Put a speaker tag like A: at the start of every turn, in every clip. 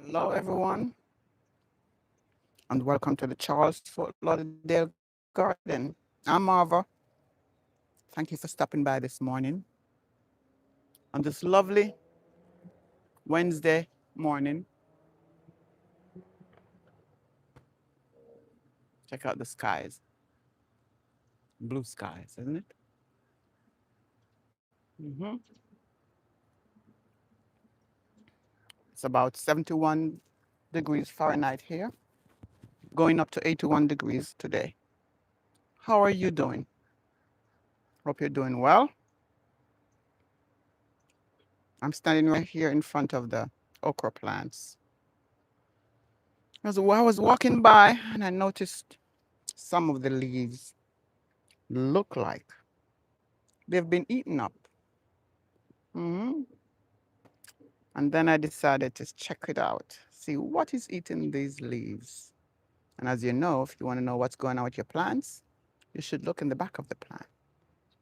A: Hello, everyone, and welcome to the Charles Fort Lauderdale Garden. I'm Marva. Thank you for stopping by this morning on this lovely Wednesday morning. Check out the skies, blue skies, isn't it? It's about 71 degrees Fahrenheit here, going up to 81 degrees today. How are you doing? Hope you're doing well. I'm standing right here in front of the okra plants. I was walking by and I noticed some of the leaves look like they've been eaten up. hmm And then I decided to check it out, see what is eating these leaves. And as you know, if you want to know what's going on with your plants, you should look in the back of the plant.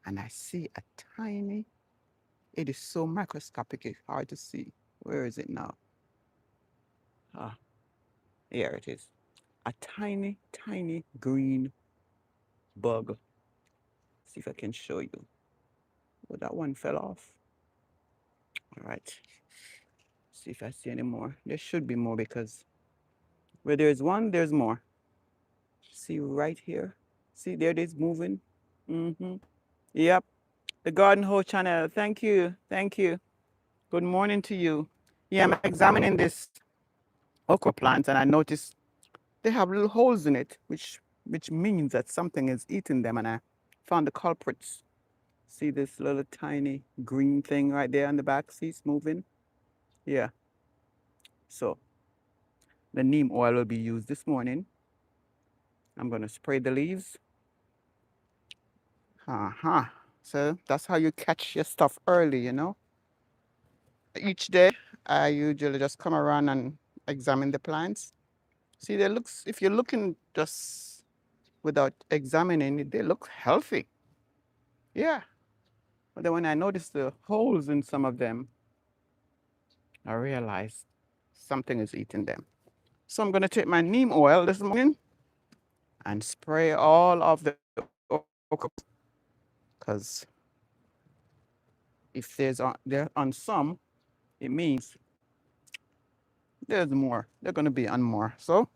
A: And I see a tiny, it is so microscopic, it's hard to see. Where is it now? Ah, here it is. A tiny, tiny green bug. See if I can show you. Oh, that one fell off. All right. See if I see any more. There should be more because where there's one, there's more. See right here? See, there it is moving. Yep. The Garden Hoe channel. Thank you. Thank you. Good morning to you. Yeah, I'm examining this okra plant and I noticed they have little holes in it, which means that something is eating them, and I found the culprits. See this little tiny green thing right there on the back? See it's moving? Yeah. So the neem oil will be used this morning. I'm gonna spray the leaves. Uh-huh. So that's how you catch your stuff early, you know? Each day, I usually just come around and examine the plants. See, they looks, if you're looking just without examining it, they look healthy. Yeah. But then when I noticed the holes in some of them, I realized something is eating them. So I'm going to take my neem oil this morning and spray all of the okra, because if there on some, it means there's more. They're going to be on more. So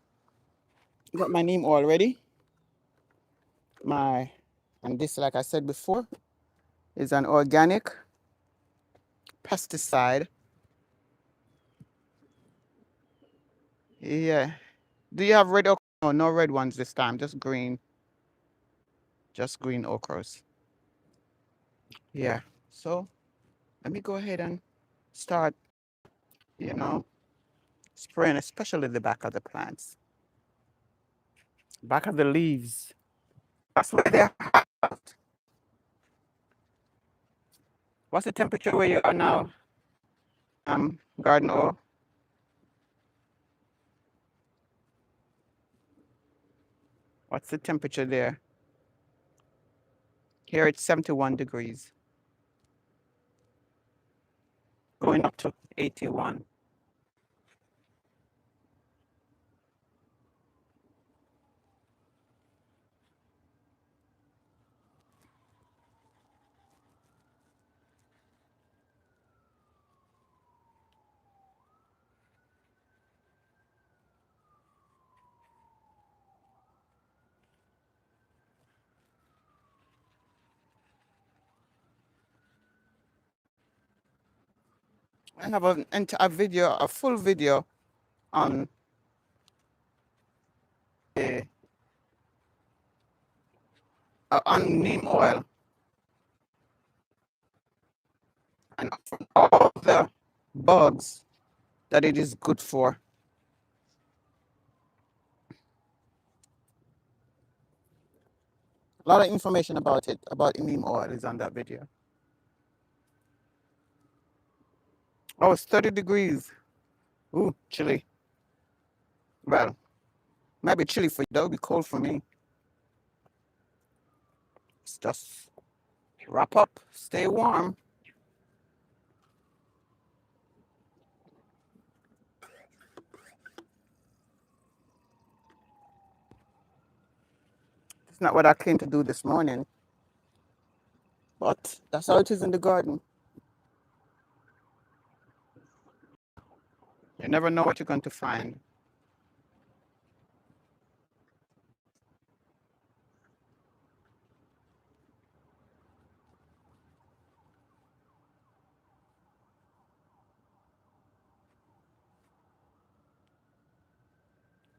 A: got my neem oil ready. And this, like I said before, is an organic pesticide. Yeah. Do you have red okra? No, no red ones this time. Just green okras. Yeah. So let me go ahead and start, you know, spraying, especially the back of the plants, back of the leaves. That's where they're hot. What's the temperature where you are now, garden or what's the temperature there? Here it's 71 degrees, going up to 81. I have a full video on the on neem oil and all the bugs that it is good for. A lot of information about it, about neem oil, is on that video. Oh, it's 30 degrees. Ooh, chilly. Well, might be chilly for you. That would be cold for me. Let's just wrap up, stay warm. It's not what I came to do this morning, but that's how it is in the garden. You never know what you're going to find.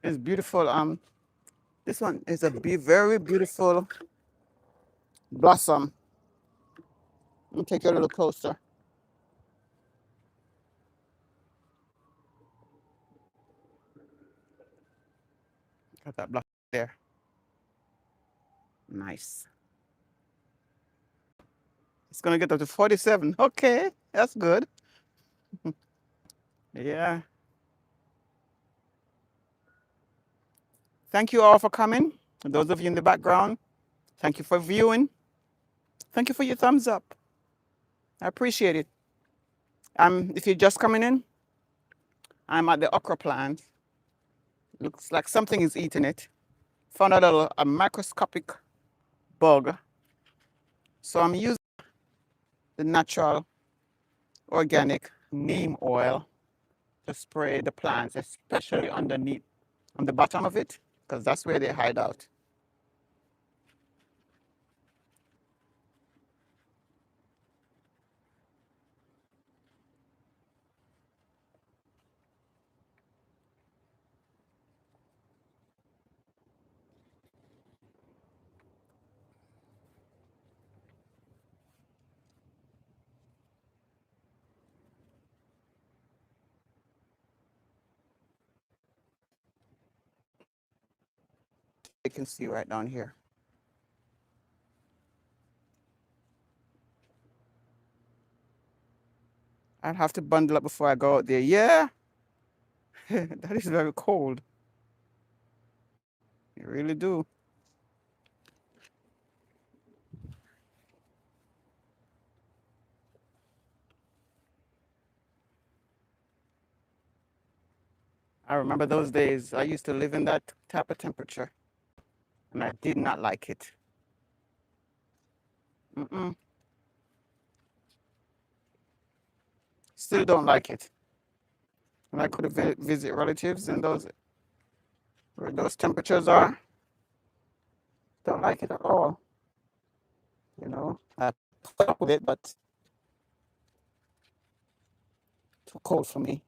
A: It's beautiful. This one is a very beautiful blossom. Let me take you a little closer. Got that blossom there. Nice. It's gonna get up to 47. Okay, that's good. Yeah. Thank you all for coming. Those of you in the background, thank you for viewing. Thank you for your thumbs up. I appreciate it. If you're just coming in, I'm at the okra plant. Looks like something is eating it. Found a microscopic bug. So I'm using the natural organic neem oil to spray the plants, especially underneath, on the bottom of it, because that's where they hide out. You can see right down here. I'd have to bundle up before I go out there. Yeah, that is very cold. You really do. I remember those days. I used to live in that type of temperature, and I did not like it. Mm-mm. Still don't like it. When I could visit relatives in those where those temperatures are, don't like it at all. You know, I put up with it, but too cold for me.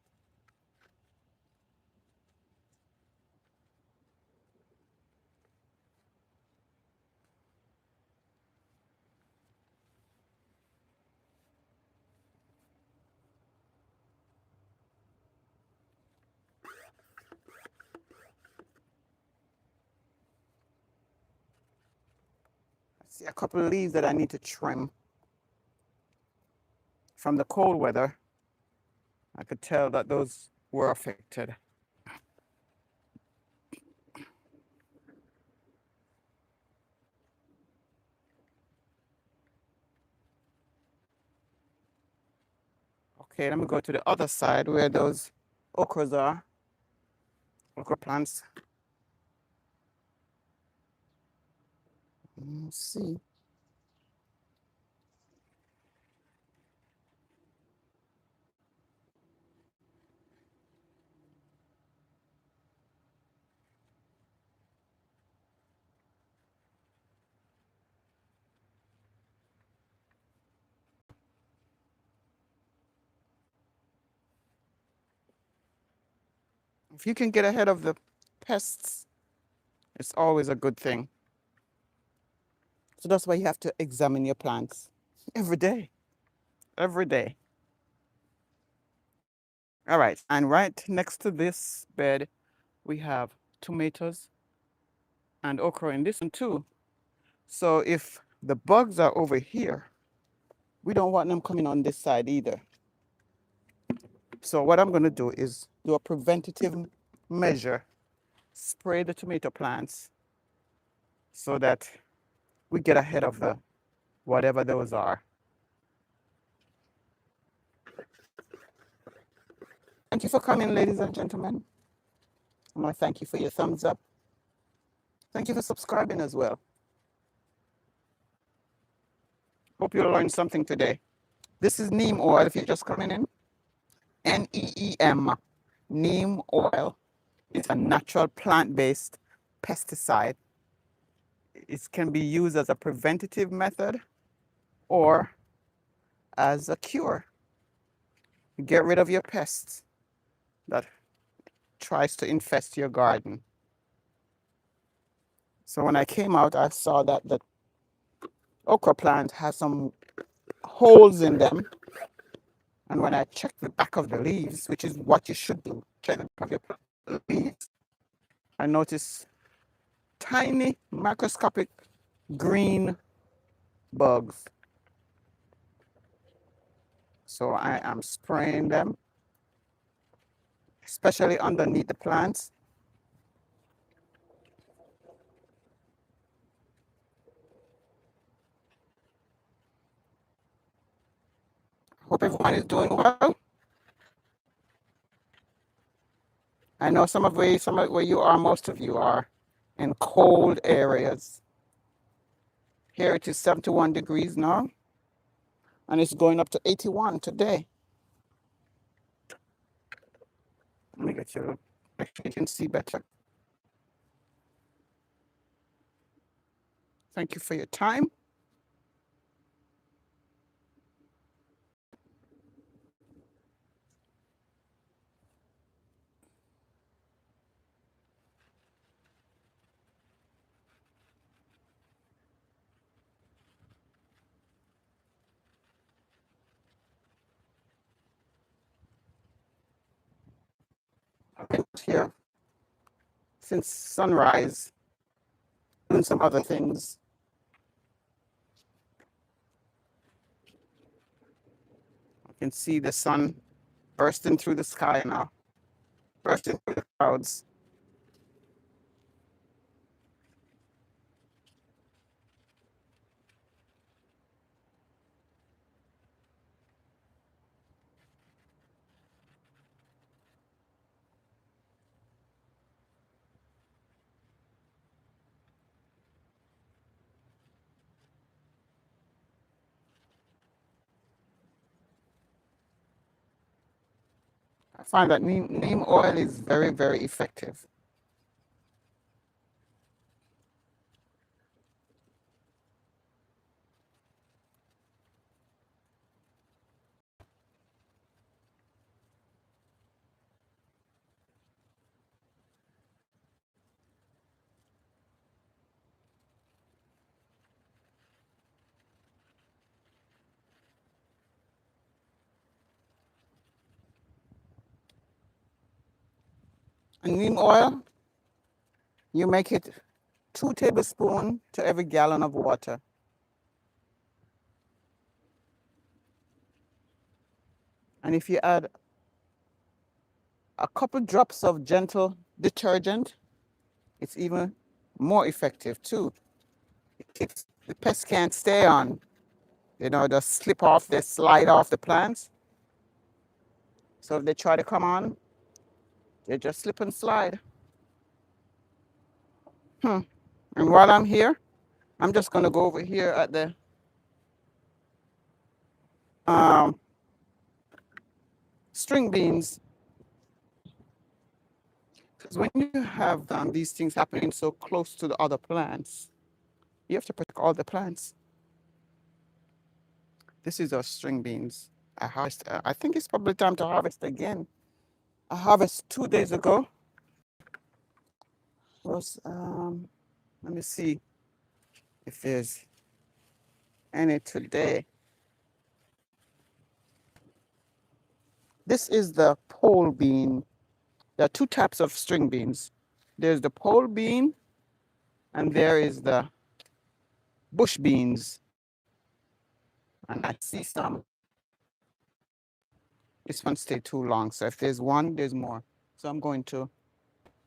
A: I see a couple of leaves that I need to trim from the cold weather. I could tell that those were affected. Okay, let me go to the other side where those okras are, okra plants. Let's see. If you can get ahead of the pests, it's always a good thing. So that's why you have to examine your plants every day. Every day. All right, and right next to this bed, we have tomatoes and okra in this one too. So if the bugs are over here, we don't want them coming on this side either. So what I'm going to do is do a preventative measure, spray the tomato plants so that we get ahead of the whatever those are. Thank you for coming, ladies and gentlemen. I want to thank you for your thumbs up. Thank you for subscribing as well. Hope you learned something today. This is neem oil if you're just coming in. NEEM. Neem oil is a natural plant-based pesticide. It can be used as a preventative method or as a cure. Get rid of your pests that tries to infest your garden. So when I came out, I saw that the okra plant has some holes in them. And when I checked the back of the leaves, which is what you should do, check the back of your leaves, I noticed tiny microscopic green bugs. So I am spraying them, especially underneath the plants. Hope everyone is doing well. I know some of where you are, most of you are in cold areas. Here it is 71 degrees now, and it's going up to 81 today. Let me get you, make sure you can see better. Thank you for your time. I've been here since sunrise, doing some other things. I can see the sun bursting through the sky now, bursting through the clouds. I find that neem oil is very, very effective. And neem oil, you make it 2 tablespoons to every gallon of water. And if you add a couple drops of gentle detergent, it's even more effective too. The pests can't stay on. They just slip off, they slide off the plants. So if they try to come on, they just slip and slide. And while I'm here, I'm just going to go over here at the string beans. Because when you have these things happening so close to the other plants, you have to protect all the plants. This is our string beans. I harvest. I think it's probably time to harvest again. I harvested 2 days ago. Let me see if there's any today. This is the pole bean. There are 2 types of string beans. There's the pole bean, and there is the bush beans. And I see some. This one stayed too long, so if there's one, there's more. So I'm going to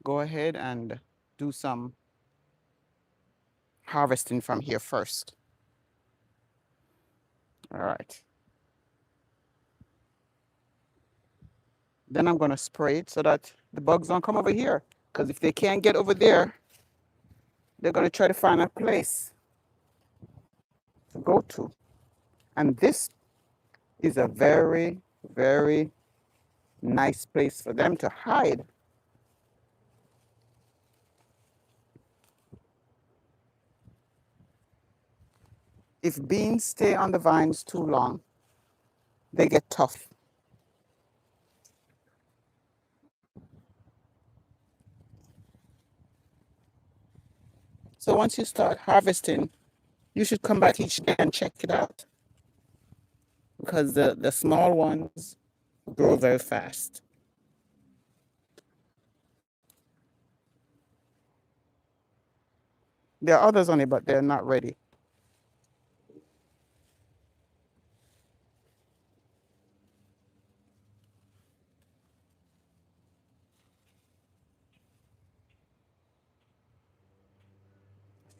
A: go ahead and do some harvesting from here first. All right. Then I'm going to spray it so that the bugs don't come over here. Because if they can't get over there, they're going to try to find a place to go to. And this is a very, very nice place for them to hide. If beans stay on the vines too long, they get tough. So once you start harvesting, you should come back each day and check it out because the small ones grow very fast. There are others on it, but they're not ready.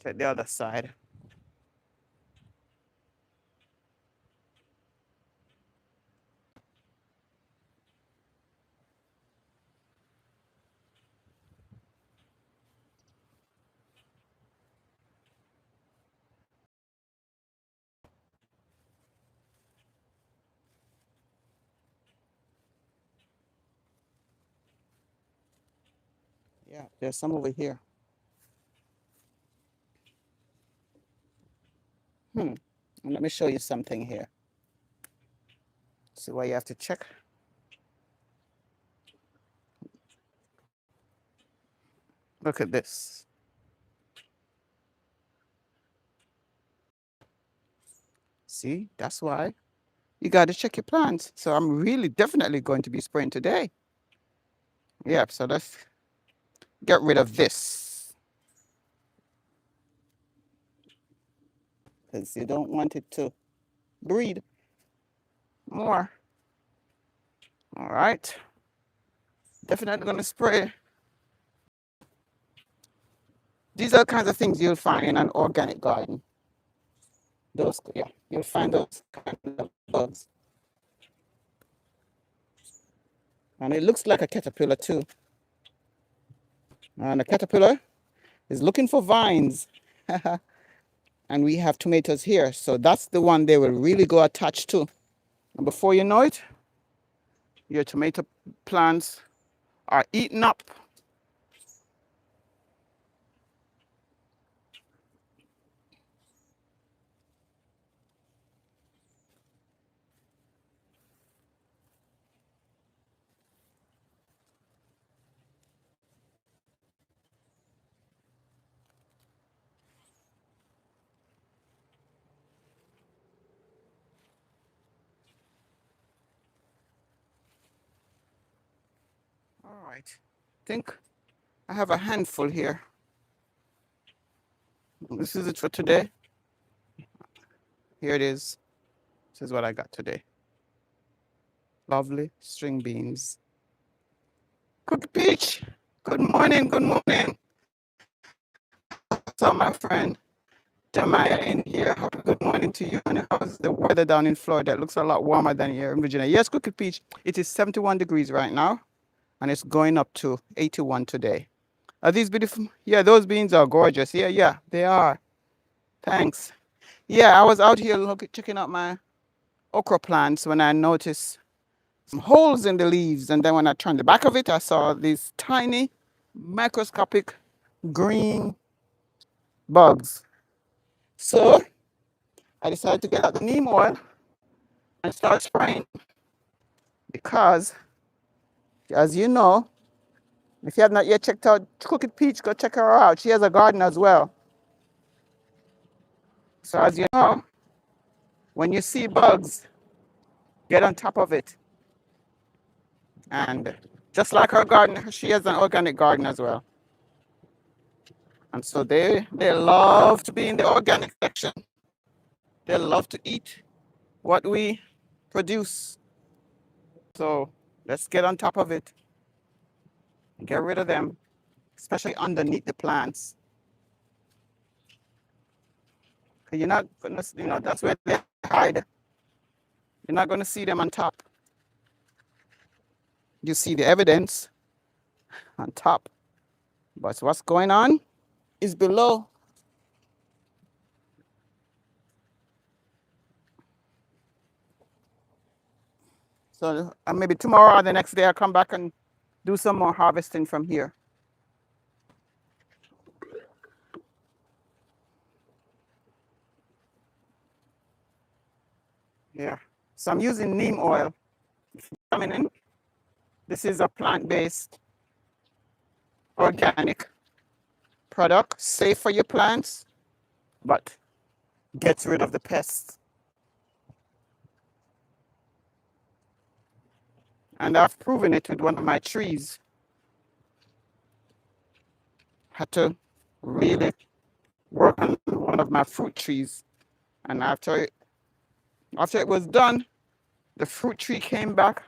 A: Check the other side. Yeah, there's some over here. Let me show you something here. See why you have to check. Look at this. See, that's why you got to check your plants. So I'm really definitely going to be spraying today. Yep, so let's get rid of this because you don't want it to breed more. All right. Definitely going to spray. These are the kinds of things you'll find in an organic garden. Those, yeah, you'll find those kind of bugs. And it looks like a caterpillar too. And the caterpillar is looking for vines. And we have tomatoes here. So that's the one they will really go attached to. And before you know it, your tomato plants are eaten up. All right. I think I have a handful here. This is it for today. Here it is. This is what I got today. Lovely string beans. Cookie Peach. Good morning. Good morning. So my friend Jeremiah in here. Happy good morning to you. And how's the weather down in Florida? It looks a lot warmer than here in Virginia. Yes, Cookie Peach. It is 71 degrees right now. And it's going up to 81 today. Are these beautiful? Yeah, those beans are gorgeous. Yeah, they are. Thanks. Yeah, I was out here checking out my okra plants when I noticed some holes in the leaves. And then when I turned the back of it, I saw these tiny microscopic green bugs. So I decided to get out the neem oil and start spraying because, as you know, if you have not yet checked out Cookie Peach, go check her out. She has a garden as well. So as you know, when you see bugs, get on top of it. And just like her garden, she has an organic garden as well. And so they love to be in the organic section. They love to eat what we produce. So let's get on top of it. Get rid of them, especially underneath the plants. You're not gonna, that's where they hide. You're not gonna see them on top. You see the evidence on top. But what's going on is below. So maybe tomorrow or the next day I'll come back and do some more harvesting from here. Yeah. So I'm using neem oil. Coming in. This is a plant-based organic product, safe for your plants, but gets rid of the pests. And I've proven it with one of my trees. Had to really work on one of my fruit trees. And after it was done, the fruit tree came back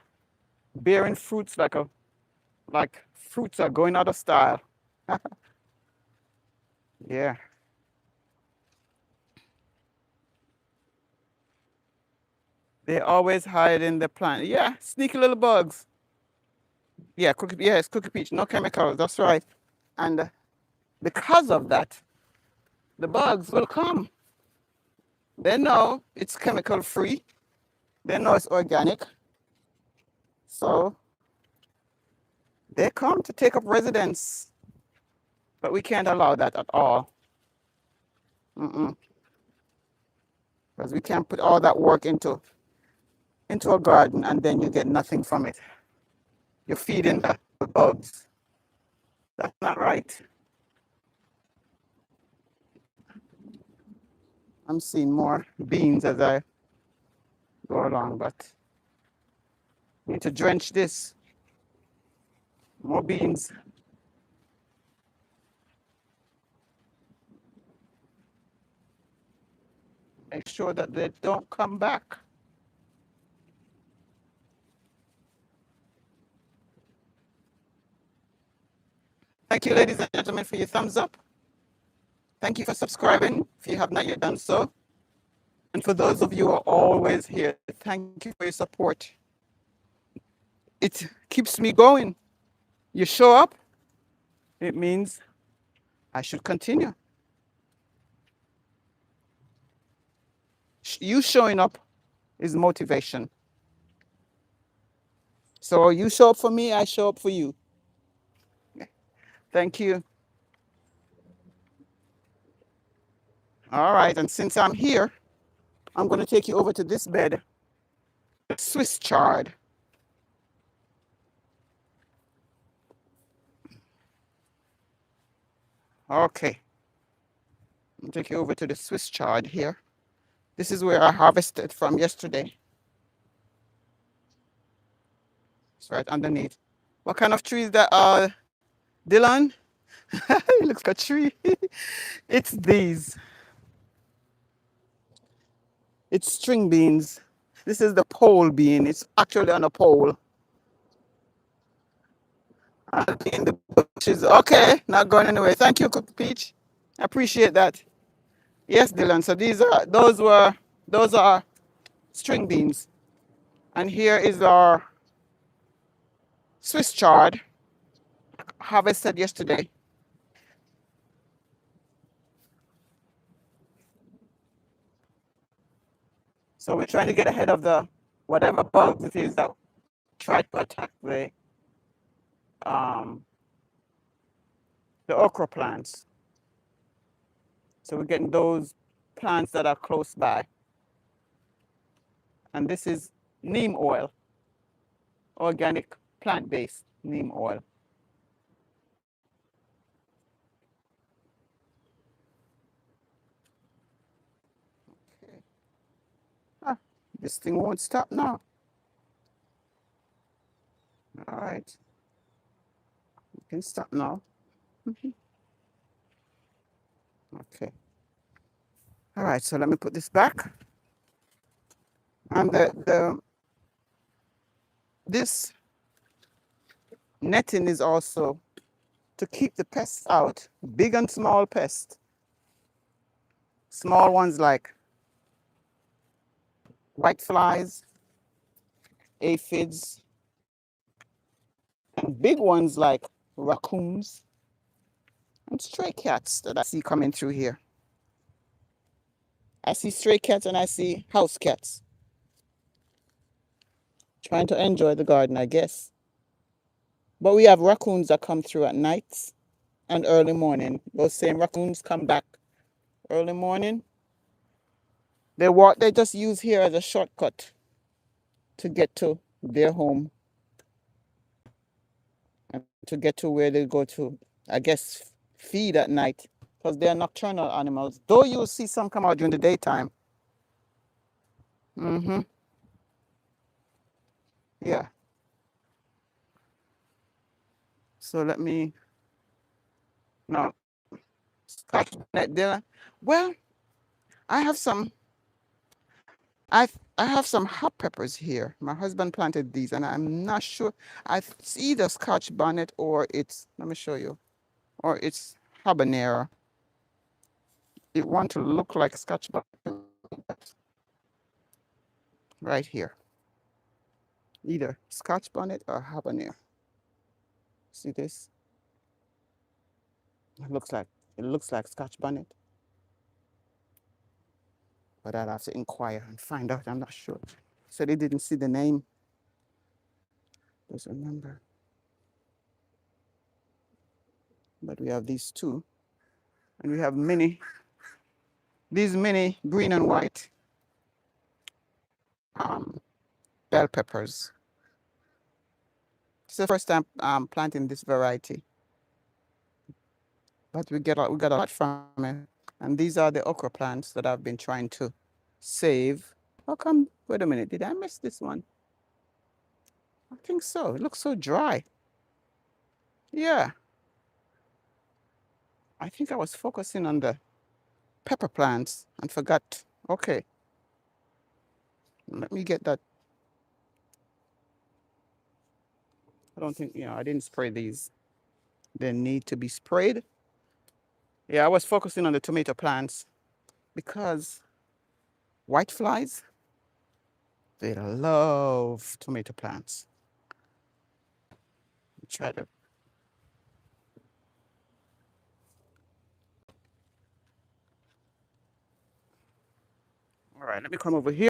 A: bearing fruits like fruits are going out of style. Yeah. They always hide in the plant. Yeah, sneaky little bugs. Yeah, it's cookie peach, no chemicals. That's right. And because of that, the bugs will come. They know it's chemical free. They know it's organic. So they come to take up residence. But we can't allow that at all. Because we can't put all that work into a garden and then you get nothing from it. You're feeding the bugs. That's not right. I'm seeing more beans as I go along, but need to drench this. More beans. Make sure that they don't come back. Thank you, ladies and gentlemen, for your thumbs up. Thank you for subscribing if you have not yet done so. And for those of you who are always here, thank you for your support. It keeps me going. You show up, it means I should continue. You showing up is motivation. So you show up for me, I show up for you. Thank you. All right, and since I'm here, I'm going to take you over to this bed, Swiss chard. Okay. I'll take you over to the Swiss chard here. This is where I harvested from yesterday. It's right underneath. What kind of tree is that, Dylan? It looks like a tree. It's these. It's string beans. This is the pole bean. It's actually on a pole. In the bushes. Okay, not going anywhere. Thank you, Cook Peach. I appreciate that. Yes, Dylan. So those are string beans. And here is our Swiss chard harvested yesterday. So we're trying to get ahead of the whatever bugs it is that try to attack the okra plants. So we're getting those plants that are close by. And this is neem oil, organic plant-based neem oil. Okay. Ah, this thing won't stop now. All right. You can stop now. Okay. All right, so let me put this back. And this netting is also to keep the pests out, big and small pests. Small ones like whiteflies, aphids, and big ones like raccoons and stray cats that I see coming through here. I see stray cats and I see house cats. Trying to enjoy the garden, I guess. But we have raccoons that come through at nights and early morning. Those same raccoons come back early morning. They just use here as a shortcut to get to their home and to get to where they go to, I guess, feed at night because they are nocturnal animals. Though you'll see some come out during the daytime. Mm-hmm. Yeah. So let me now scratch that there. Well, I have some I have some hot peppers here. My husband planted these and I'm not sure. It's either Scotch bonnet or it's let me show you. Or it's habanero. It want to look like Scotch bonnet right here. Either Scotch bonnet or habanero. See this? It looks like it looks like Scotch bonnet. But I'll have to inquire and find out. I'm not sure. So they didn't see the name. Just remember. But we have these two. And we have these mini green and white um, bell peppers. It's the first time planting this variety. But we got a lot from it. And these are the okra plants that I've been trying to save. How come? Wait a minute. Did I miss this one? I think so. It looks so dry. Yeah. I think I was focusing on the pepper plants and forgot. Okay. Let me get that. I don't think, I didn't spray these. They need to be sprayed. Yeah, I was focusing on the tomato plants because white flies, they love tomato plants. Try to. All right, let me come over here.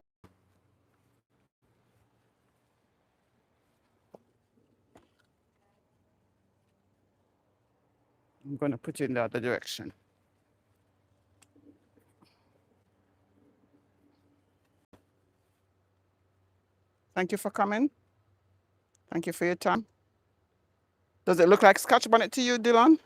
A: I'm going to put you in the other direction. Thank you for coming. Thank you for your time. Does it look like Scotch bonnet to you, Dylan?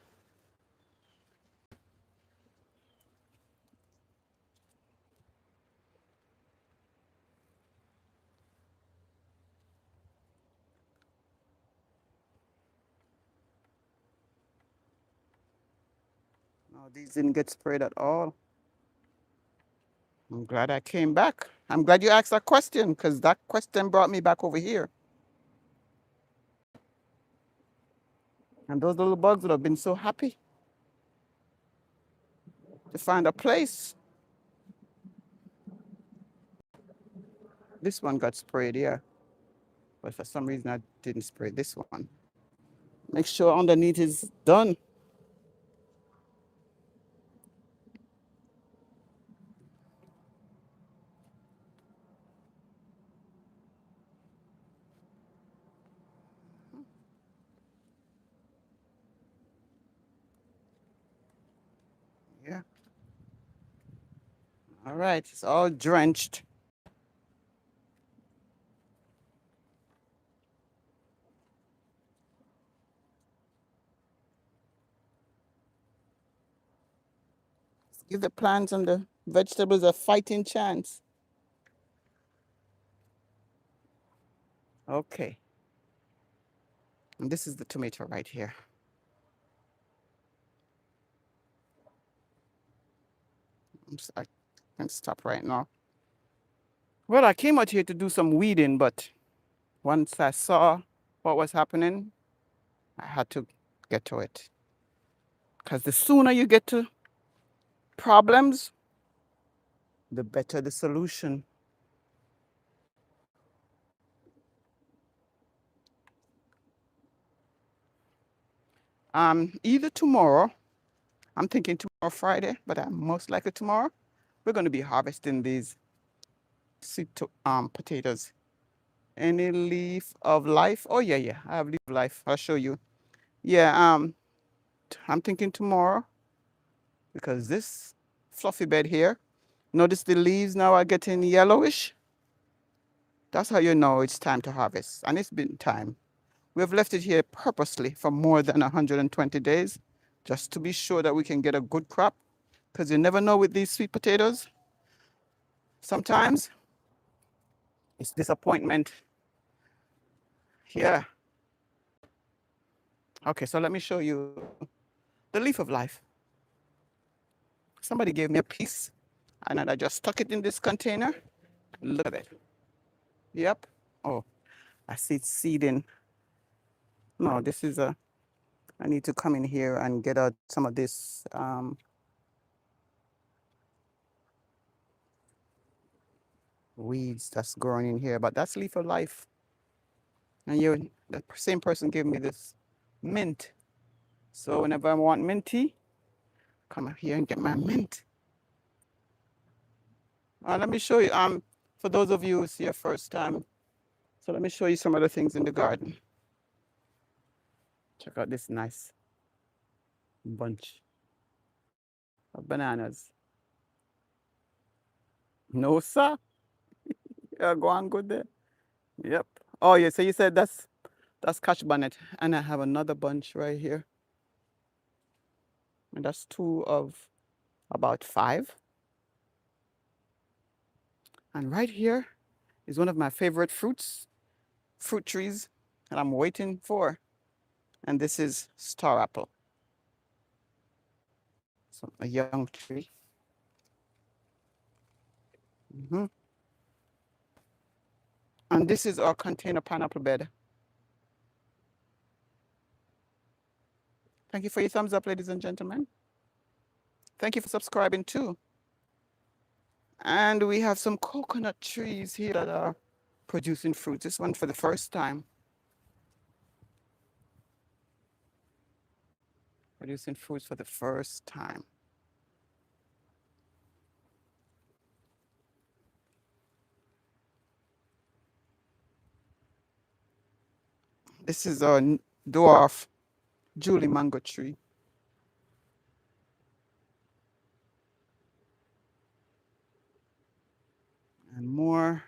A: No, these didn't get sprayed at all. I'm glad I came back. I'm glad you asked that question because that question brought me back over here. And those little bugs would have been so happy to find a place. This one got sprayed, yeah. But for some reason, I didn't spray this one. Make sure underneath is done. Yeah. All right. It's all drenched. Give the plants and the vegetables a fighting chance. Okay. And this is the tomato right here. I can stop right now. Well, I came out here to do some weeding, but once I saw what was happening, I had to get to it. Because the sooner you get to problems, the better the solution. Either tomorrow, I'm thinking tomorrow Friday, but I'm most likely tomorrow, we're going to be harvesting these sweet potatoes. Any leaf of life? Oh yeah, yeah. I have leaf of life. I'll show you. Yeah, I'm thinking tomorrow because this fluffy bed here, notice the leaves now are getting yellowish. That's how you know it's time to harvest. And it's been time. We have left it here purposely for more than 120 days just to be sure that we can get a good crop. Because you never know with these sweet potatoes. Sometimes it's disappointment. Yeah. Okay, so let me show you the leaf of life. Somebody gave me a piece and I just stuck it in this container. Look at it. Yep. Oh, I see it seeding. No, this is a, I need to come in here and get out some of this weeds that's growing in here, but that's leaf of life. And you, the same person gave me this mint. So whenever I want minty, come up here and get my mint. Let me show you, for those of you who see your first time, so let me show you some other things in the garden. Check out this nice bunch of bananas. No, sir. Yeah, go on good there. Yep. Oh, yeah, so you said that's catch bonnet. And I have another bunch right here. And that's two of about 5. And right here is one of my favorite fruit trees that I'm waiting for. And this is star apple. So a young tree. Mhm. And this is our container pineapple bed. Thank you for your thumbs up, ladies and gentlemen. Thank you for subscribing too. And we have some coconut trees here that are producing fruit. This one for the first time. Producing fruits for the first time. This is our dwarf Julie mango tree. And more.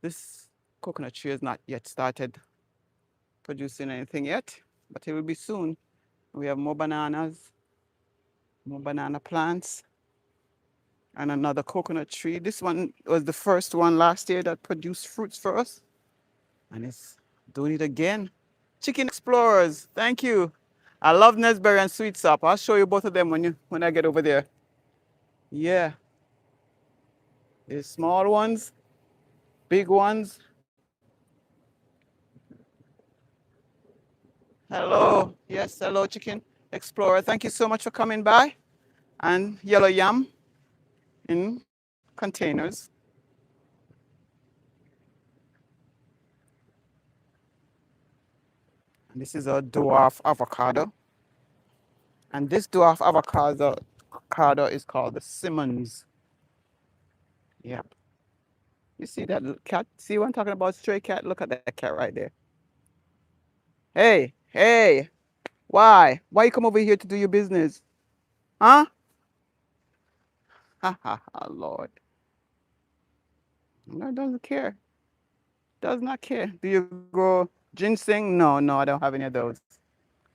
A: This coconut tree has not yet started producing anything yet, but it will be soon. We have more bananas, more banana plants, and another coconut tree. This one was the first one last year that produced fruits for us, and it's doing it again. Chicken Explorers, thank you. I love Nesberry and Sweet Sop. I'll show you both of them when I get over there. Yeah, there's small ones, big ones. Hello, yes, hello, Chicken Explorer. Thank you so much for coming by. And yellow yam in containers. And this is a dwarf avocado. And this dwarf avocado is called the Simmons. Yep. You see that little cat? See what I'm talking about? Stray cat? Look at that cat right there. Hey, hey, why? Why you come over here to do your business? Huh? Ha ha ha, Lord. No, it doesn't care. Does not care. Do you grow ginseng? No, no, I don't have any of those.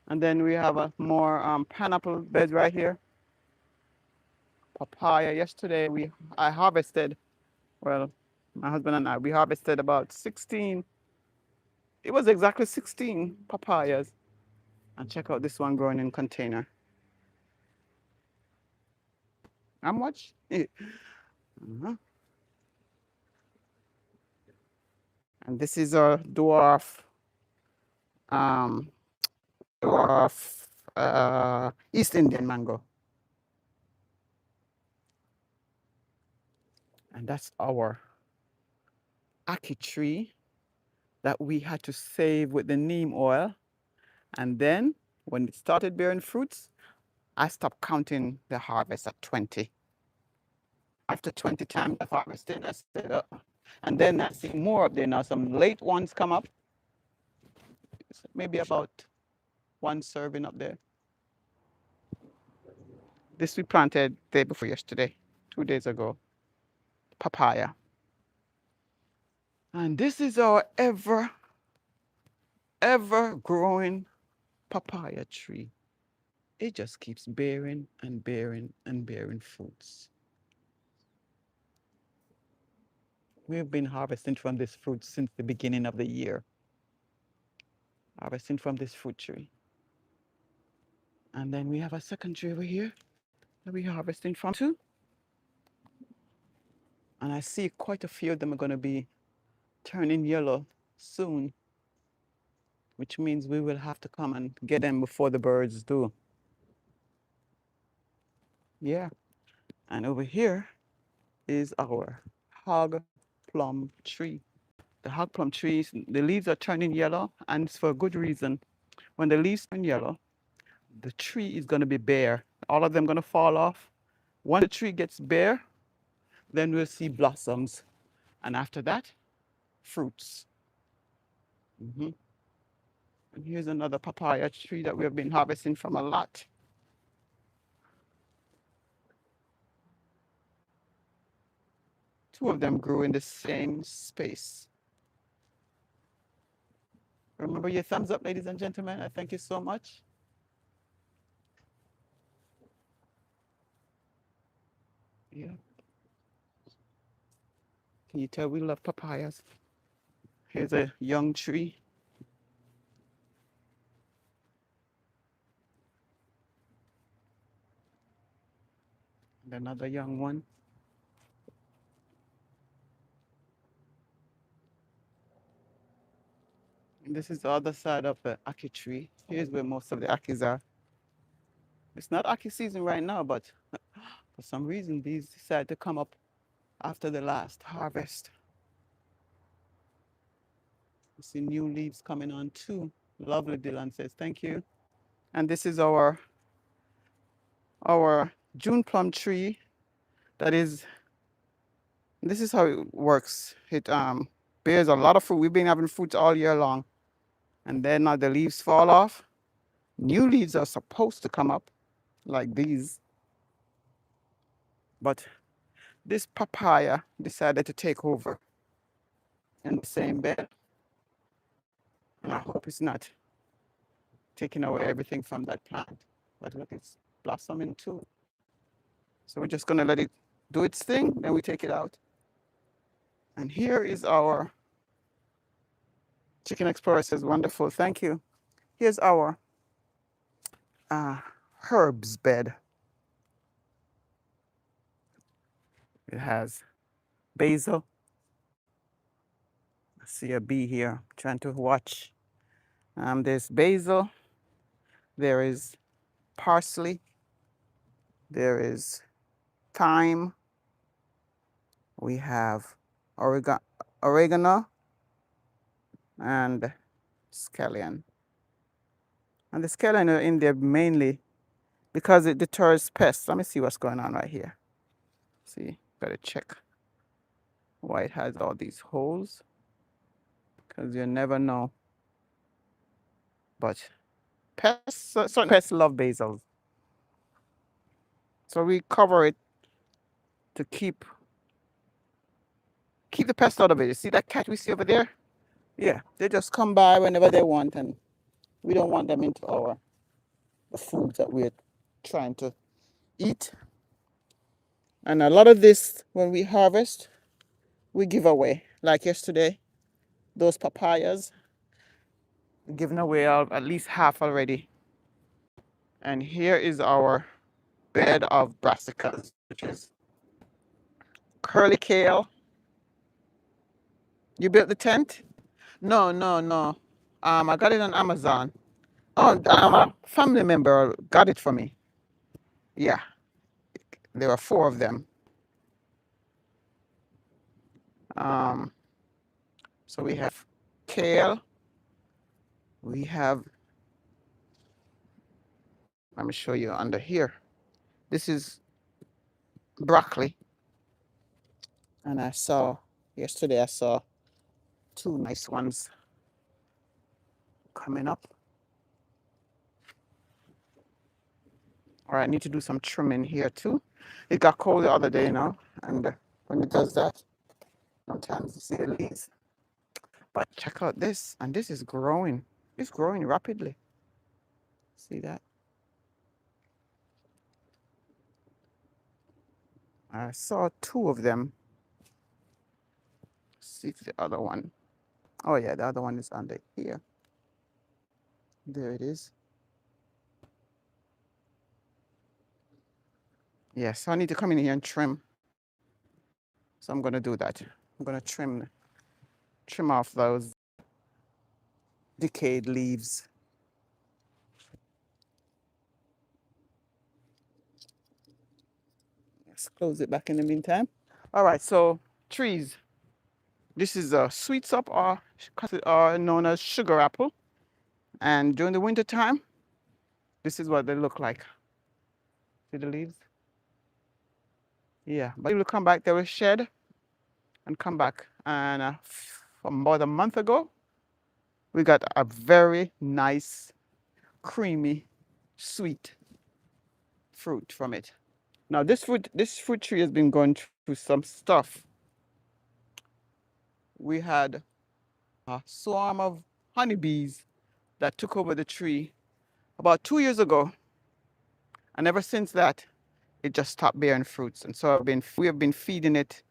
A: And then we have a more pineapple beds right here. Papaya. Yesterday I harvested, well, my husband and we harvested about 16. It was exactly 16 papayas. And check out this one growing in container. How much? Uh-huh. And this is a um, dwarf East Indian mango. And that's our ackee tree that we had to save with the neem oil. And then when it started bearing fruits, I stopped counting the harvest at 20. After 20 times of harvesting, I said, oh, And then I see more up there now. Some late ones come up. Maybe about one serving up there. This we planted day before yesterday, 2 days ago. Papaya. And this is our ever growing papaya tree. It just keeps bearing and bearing and bearing fruits. We've been harvesting from this fruit since the beginning of the year. Harvesting from this fruit tree. And then we have a second tree over here that we're harvesting from too. And I see quite a few of them are going to be turning yellow soon, which means we will have to come and get them before the birds do. Yeah. And over here is our hog plum tree. The hog plum trees, the leaves are turning yellow, and it's for a good reason. When the leaves turn yellow, the tree is going to be bare. All of them going to fall off. Once the tree gets bare, then we'll see blossoms. And after that, fruits. Mhm. And here's another papaya tree that we have been harvesting from a lot. Two of them grew in the same space. Remember your thumbs up, ladies and gentlemen. I thank you so much. Yeah. Can you tell we love papayas? Here's a young tree. And another young one. And this is the other side of the ackee tree. Here's where most of the ackees are. It's not ackee season right now, but for some reason, these decide to come up after the last harvest. You see new leaves coming on too. Lovely, Dylan says, thank you. And this is our June plum tree. That is, this is how it works. It bears a lot of fruit. We've been having fruits all year long. And then now the leaves fall off. New leaves are supposed to come up like these. But this papaya decided to take over in the same bed. And I hope it's not taking away everything from that plant. But look, it's blossoming too. So we're just gonna let it do its thing, then we take it out. And here is our Chicken Explorer says, wonderful, thank you. Here's our herbs bed. It has basil. I see a bee here trying to watch. There's basil. There is parsley. There is thyme. We have oregano and scallion. And the scallion are in there mainly because it deters pests. Let me see what's going on right here. See, gotta check why it has all these holes, because you never know. But pests, certain pests love basil. So we cover it to keep the pests out of it. You see that cat we see over there? Yeah, they just come by whenever they want, and we don't want them into the food that we're trying to eat. And a lot of this, when we harvest, we give away. Like yesterday, those papayas, we're giving away at least half already. And here is our bed of brassicas, which is curly kale. You built the tent? No, no, no. I got it on Amazon. Oh, a family member got it for me. Yeah, there were four of them. Um, so we have kale. We have, let me show you under here. This is broccoli. And I saw Yesterday I saw two nice ones coming up. All right, I need to do some trimming here too. It got cold the other day now, and when it does that, sometimes you see the leaves. But check out this, and this is growing. It's growing rapidly. See that? I saw two of them. See the other one. Oh yeah, the other one is under here. There it is. Yes, so I need to come in here and trim. So I'm gonna do that. I'm gonna trim off those decayed leaves. Let's close it back in the meantime. All right, so trees. This is a sweet sop or known as sugar apple. And during the winter time, this is what they look like. See the leaves? Yeah, but they will come back, they will shed and come back. And from about a month ago, we got a very nice, creamy, sweet fruit from it. Now this fruit tree has been going through some stuff. We had a swarm of honeybees that took over the tree about 2 years ago. And ever since that, it just stopped bearing fruits. And so we have been feeding it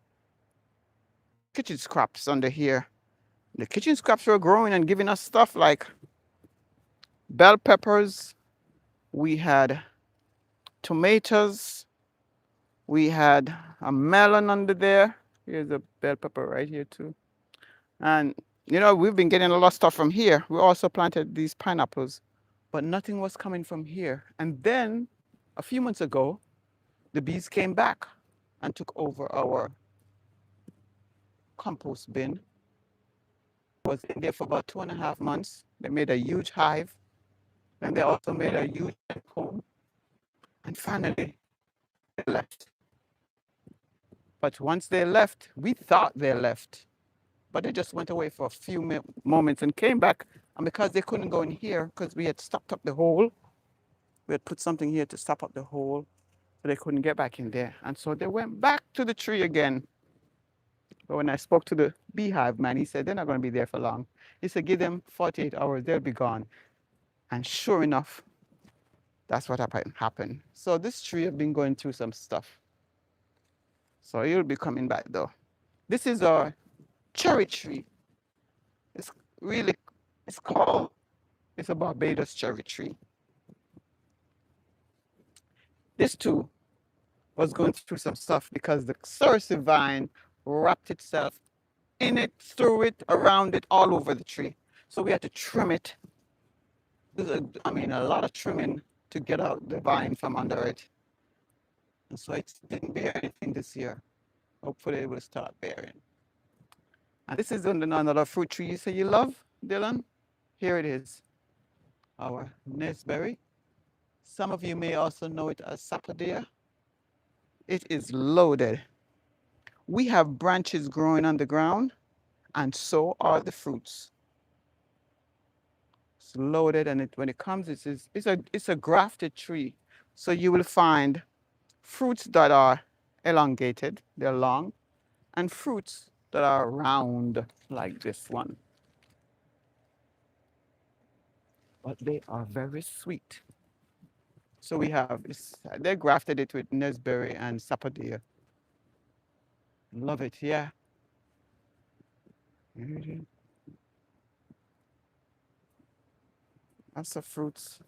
A: kitchen scraps under here. The kitchen scraps were growing and giving us stuff like bell peppers. We had tomatoes. We had a melon under there. Here's a bell pepper right here too. And you know, we've been getting a lot of stuff from here. We also planted these pineapples, but nothing was coming from here. And then a few months ago, the bees came back and took over our compost bin. Was in there for about 2.5 months. They made a huge hive, and they also made a huge comb. And finally, they left. But once they left, we thought they left, but they just went away for a few moments and came back. And because they couldn't go in here, because we had stopped up the hole, we had put something here to stop up the hole, so they couldn't get back in there. And so they went back to the tree again. But when I spoke to the beehive man, he said they're not going to be there for long. He said, give them 48 hours, they'll be gone. And sure enough, that's what happened. So this tree has been going through some stuff. So it'll be coming back though. This is our cherry tree. It's really, it's a Barbados cherry tree. This too was going through some stuff because the cerisive vine wrapped itself in it, through it, around it, all over the tree. So we had to trim it. A lot of trimming to get out the vine from under it. And so it didn't bear anything this year. Hopefully it will start bearing. And this is another fruit tree you say you love, Dylan. Here it is, our raspberry. Some of you may also know it as sapodilla. It is loaded. We have branches growing on the ground, and so are the fruits. It's loaded, and when it comes, it's a grafted tree. So you will find fruits that are elongated, they're long, and fruits that are round, like this one. But they are very sweet. So we have they grafted it with raspberry and sapodilla. Love it, yeah. Lots of fruits.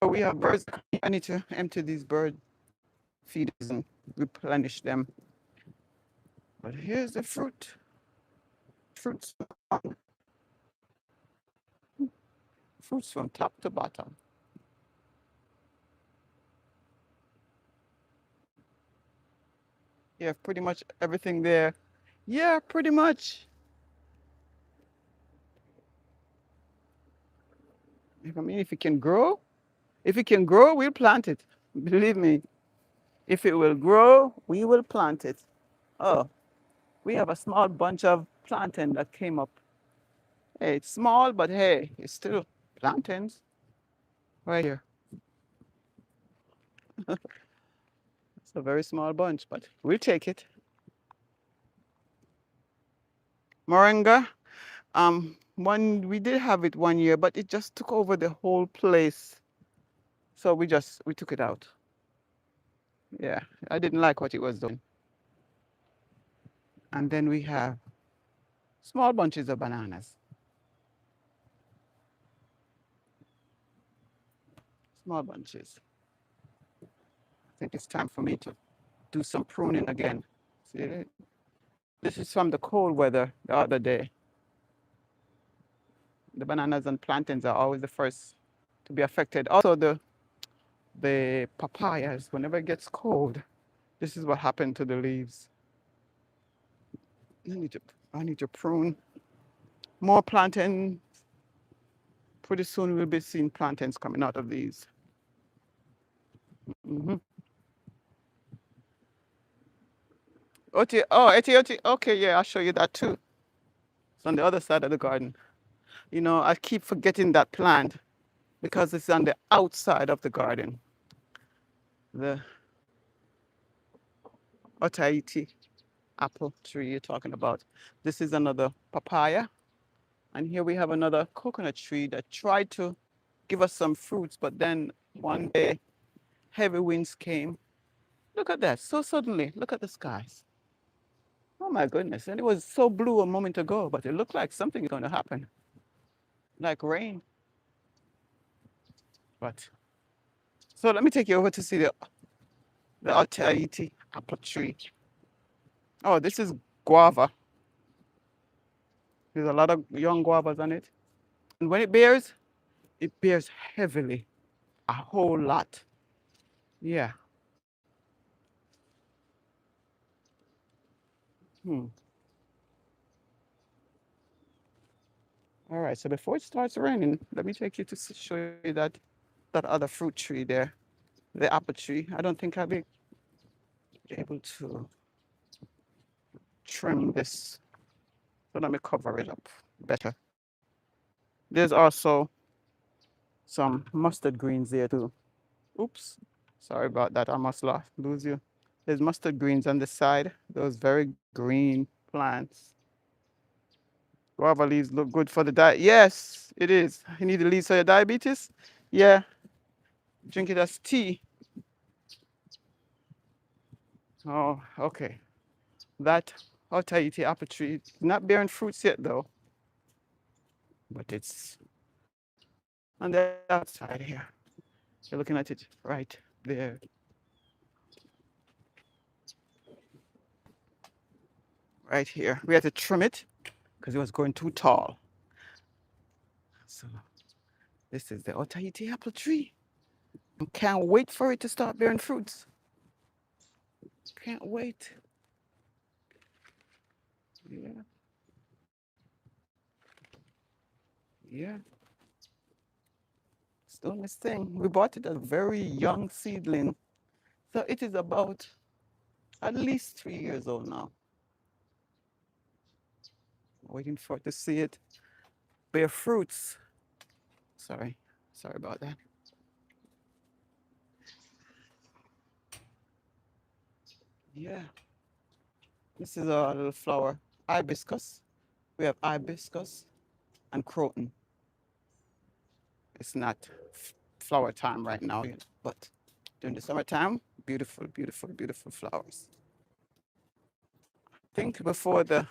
A: So we have birds. I need to empty these bird feeders and replenish them. But here's the fruit. Fruits from top to bottom. You have pretty much everything there. Yeah, pretty much. If it can grow, we'll plant it. Believe me, if it will grow, we will plant it. Oh, we have a small bunch of plantain that came up. Hey, it's small, but hey, it's still plantains right here. It's a very small bunch, but we'll take it. Moringa, one we did have it one year, but it just took over the whole place. So we took it out. Yeah, I didn't like what it was doing. And then we have small bunches of bananas. Small bunches. I think it's time for me to do some pruning again. See, this is from the cold weather the other day. The bananas and plantains are always the first to be affected. Also, the papayas, whenever it gets cold, this is what happened to the leaves. I need to prune more plantains. Pretty soon we'll be seeing plantains coming out of these. Mm-hmm. Oti. Okay, yeah, I'll show you that too. It's on the other side of the garden. You know, I keep forgetting that plant because it's on the outside of the garden. The Otaiti apple tree you're talking about. This is another papaya. And here we have another coconut tree that tried to give us some fruits, but then one day heavy winds came. Look at that, so suddenly, look at the skies. Oh my goodness, and it was so blue a moment ago, but it looked like something is going to happen, like rain. But so let me take you over to see the Otaiti apple tree. Oh, this is guava. There's a lot of young guavas on it. And when it bears heavily, a whole lot. Yeah. Hmm. All right, so before it starts raining, let me take you to show you that other fruit tree there, the apple tree. I don't think I'll be able to trim this, so let me cover it up better. There's also some mustard greens there too. Oops, sorry about that. I must lose you. There's mustard greens on the side. Those very green plants. Guava leaves look good for the diet. Yes, it is. You need the leaves for your diabetes? Yeah, drink it as tea. Oh, okay. That Tahiti apple tree is not bearing fruits yet though, but it's on the outside here. You're looking at it right there. Right here. We had to trim it because it was going too tall. So this is the Tahiti apple tree. Can't wait for it to start bearing fruits. Can't wait. Yeah. Yeah. Still this thing. We bought it a very young seedling. So it is about at least 3 years old now. Waiting for it to see it bear fruits. Sorry. Sorry about that. Yeah. This is our little flower. Hibiscus. We have hibiscus and croton. It's not flower time right now yet, but during the summertime, beautiful, beautiful, beautiful flowers. I think before the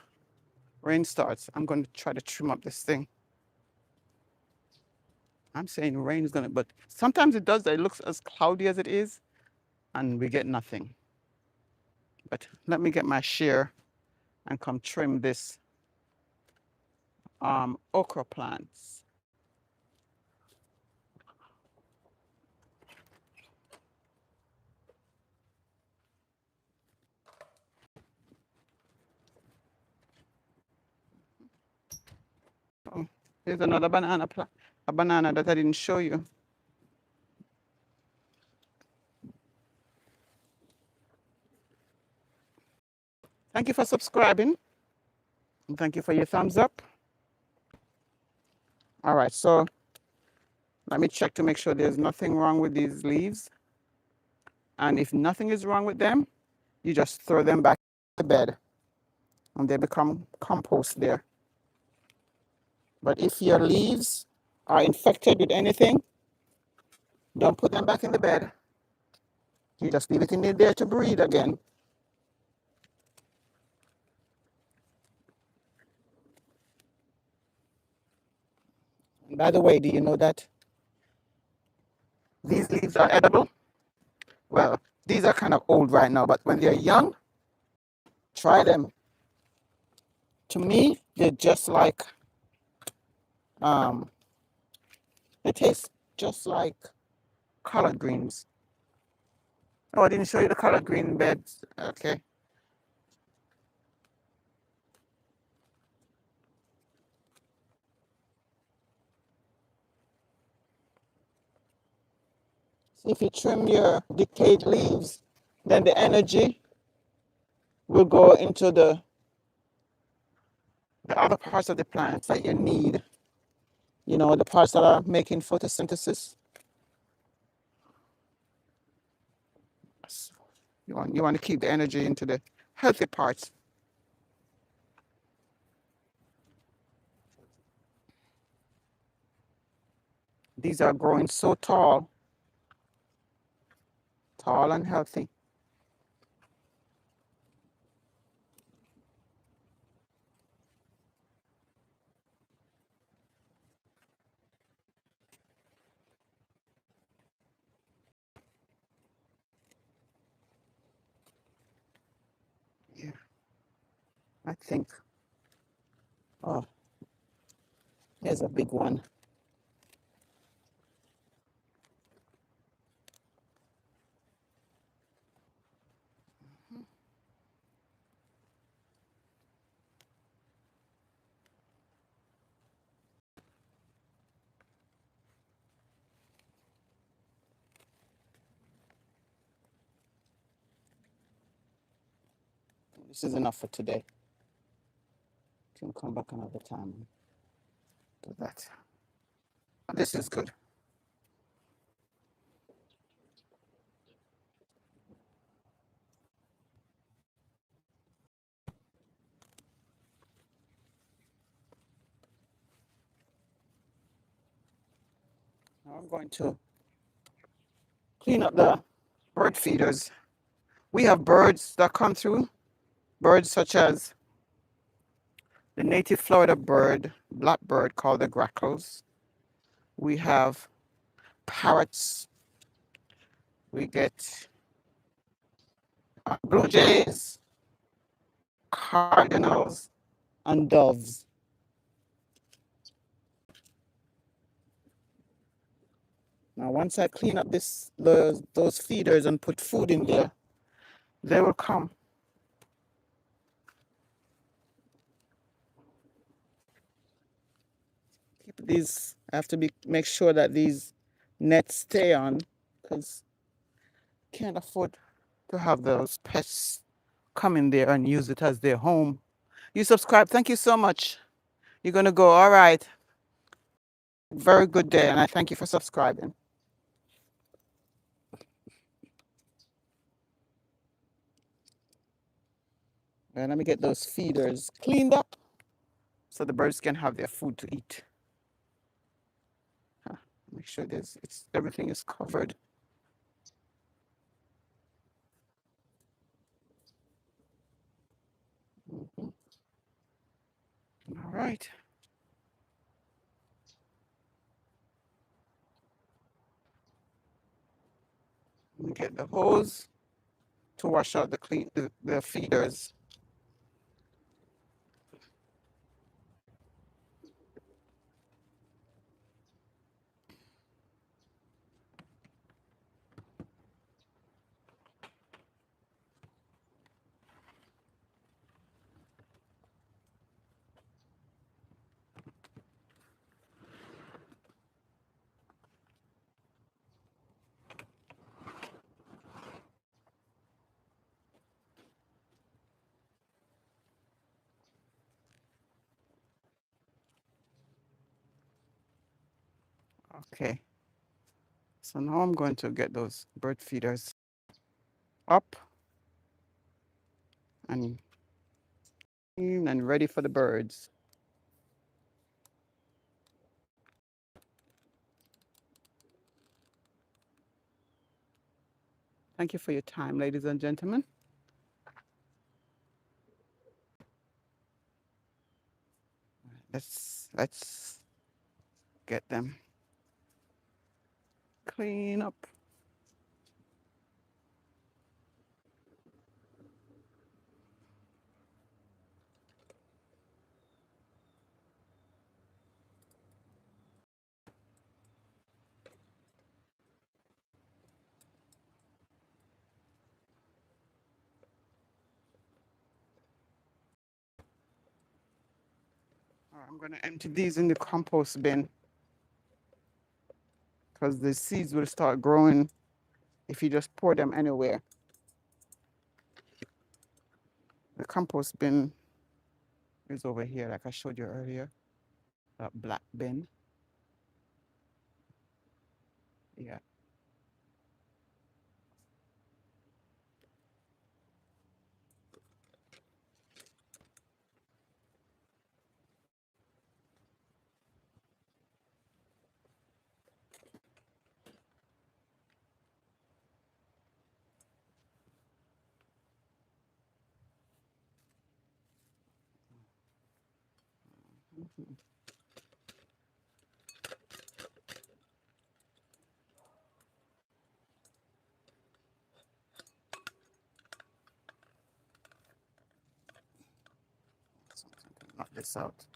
A: rain starts, I'm going to try to trim up this thing. I'm saying rain is going to, but sometimes it does. It looks as cloudy as it is, and we get nothing. But let me get my shear and come trim this okra plants. Oh, here's another banana plant, a banana that I didn't show you. Thank you for subscribing. And thank you for your thumbs up. All right, so let me check to make sure there's nothing wrong with these leaves. And if nothing is wrong with them, you just throw them back in the bed and they become compost there. But if your leaves are infected with anything, don't put them back in the bed. You just leave it in there to breathe again. And by the way, do you know that these leaves are edible? Well, these are kind of old right now, but when they're young, try them. To me, they're just like, they taste just like collard greens. Oh, I didn't show you the collard green beds. Okay. So if you trim your decayed leaves, then the energy will go into the other parts of the plants that you need. You know, the parts that are making photosynthesis. You want to keep the energy into the healthy parts. These are growing so tall, tall and healthy. Yeah, I think. Oh, there's a big one. This is enough for today. Can come back another time and do that. This is good. Now I'm going to clean up the bird feeders. We have birds that come through, birds such as the native Florida bird, blackbird called the grackles. We have parrots. We get blue jays, cardinals, and doves. Now, once I clean up those feeders and put food in there, they will come. Keep these. I have to make sure that these nets stay on, because can't afford to have those pests come in there and use it as their home. You subscribe. Thank you so much. You're gonna go. All right. Very good day, and I thank you for subscribing. And let me get those feeders cleaned up so the birds can have their food to eat. Make sure everything is covered. Mhm. All right. We get the hose to wash out the feeders. Okay. So now I'm going to get those bird feeders up and clean and ready for the birds. Thank you for your time, ladies and gentlemen. Let's get them clean up. All right, I'm going to empty these in the compost bin because the seeds will start growing if you just pour them anywhere. The compost bin is over here, like I showed you earlier, that black bin. Yeah. Mhm. Knock this out.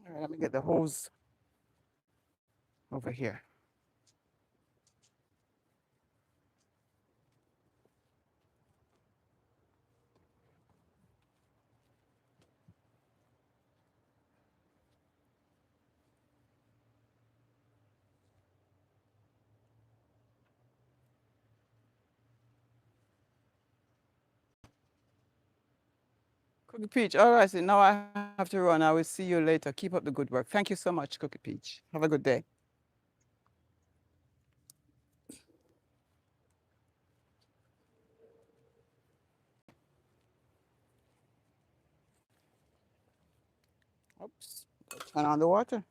A: All right, let me get the hose over here. Cookie Peach, all right, so now I have to run. I will see you later. Keep up the good work. Thank you so much, Cookie Peach. Have a good day. Oops, turn on the water.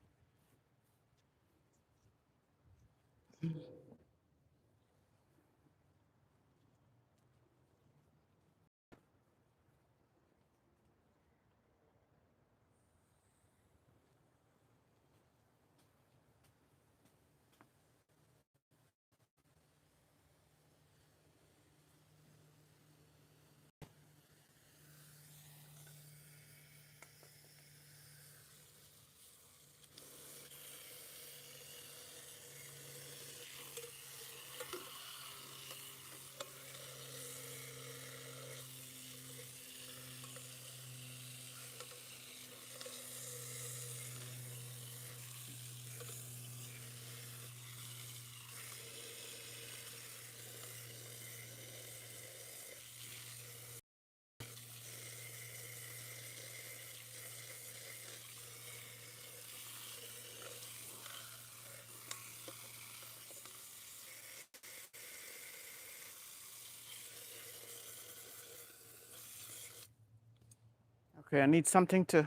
A: Okay, I need something to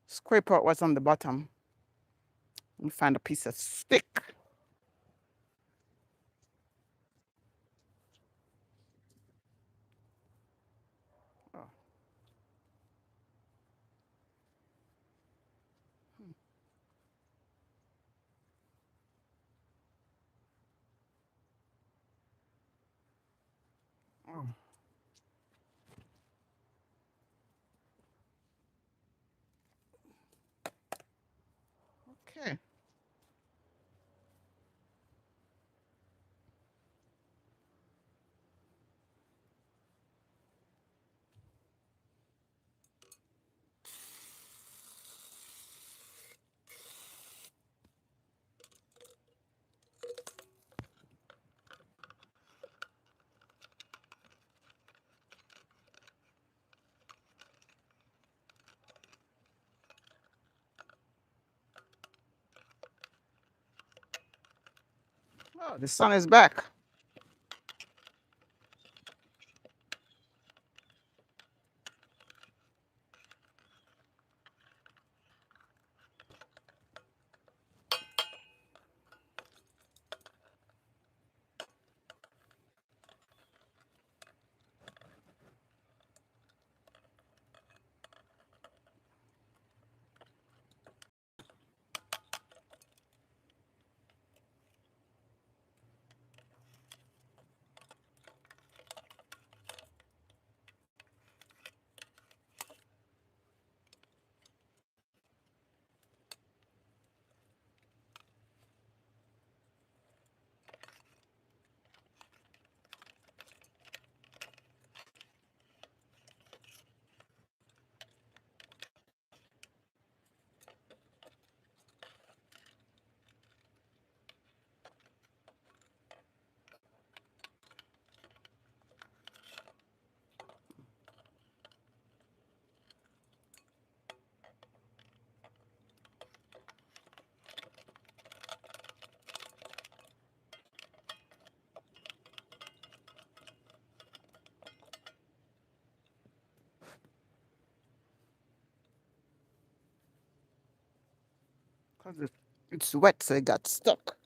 A: scrape out what's on the bottom. Let me find a piece of stick. Oh. Oh. Oh, the sun is back. Because it's wet, so it got stuck.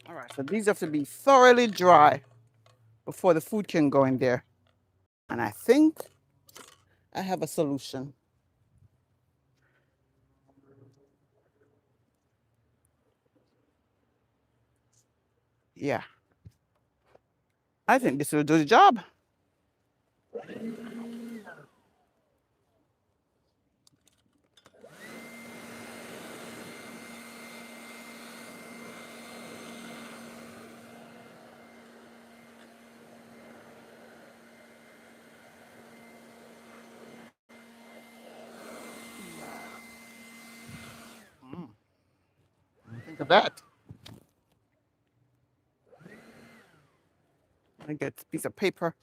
A: All right, so these have to be thoroughly dry before the food can go in there. And I think I have a solution. Yeah, I think this will do the job. at that. I get a piece of paper.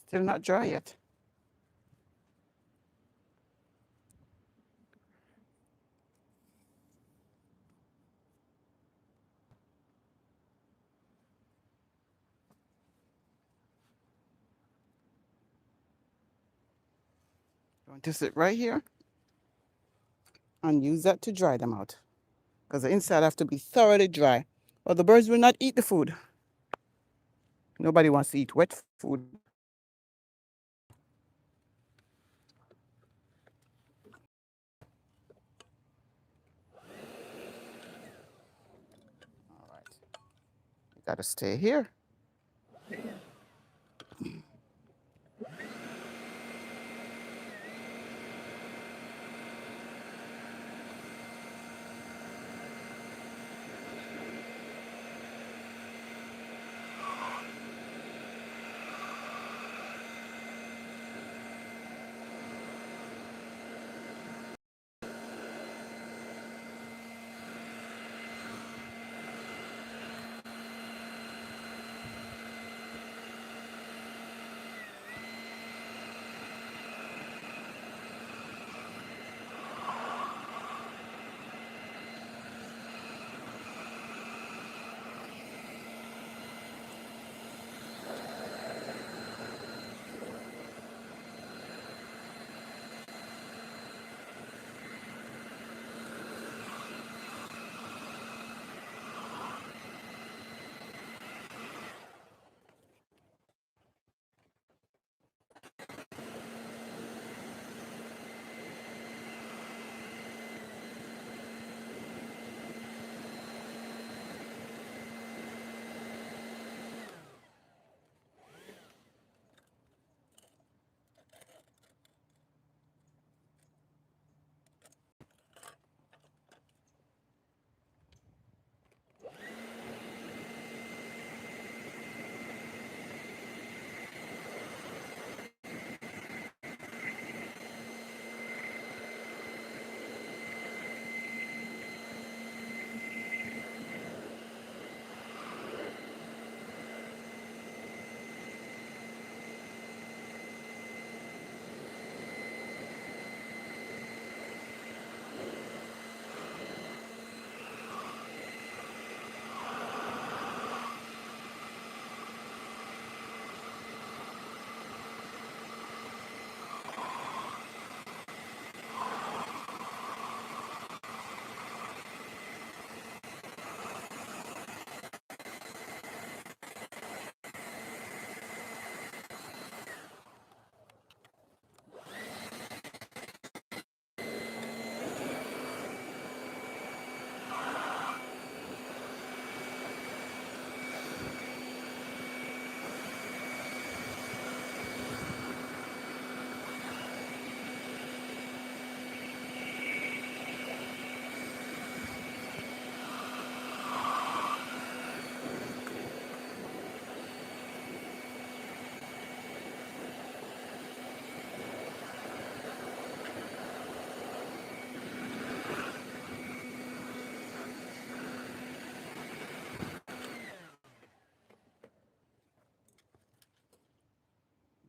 A: Still not dry yet. Going to sit right here and use that to dry them out. Because the inside have to be thoroughly dry, or the birds will not eat the food. Nobody wants to eat wet food. All right. You got to stay here.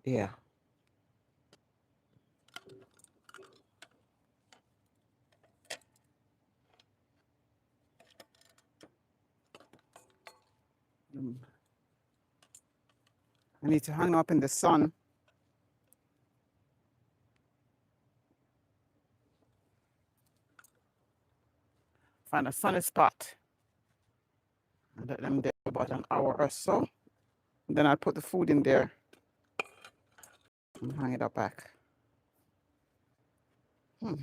A: Yeah. Mm. I need to hang up in the sun. Find a sunny spot. And let them there for about an hour or so. And then I'll put the food in there and hang it up back. Hmm.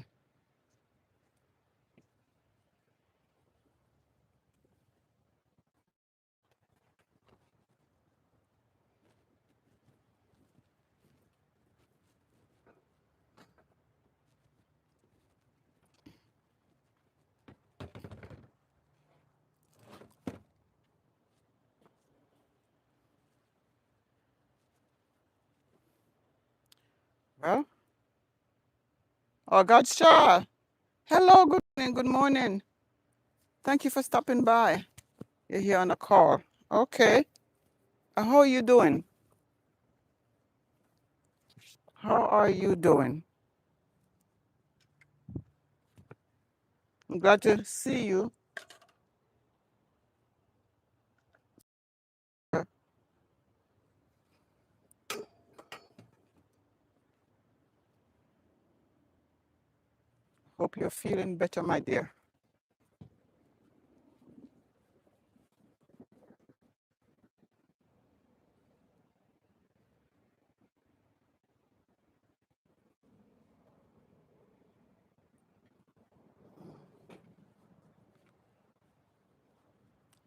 A: Well, oh, God's child. Hello, good morning, good morning. Thank you for stopping by. You're here on a call. Okay. How are you doing? How are you doing? I'm glad to see you. Hope you're feeling better, my dear.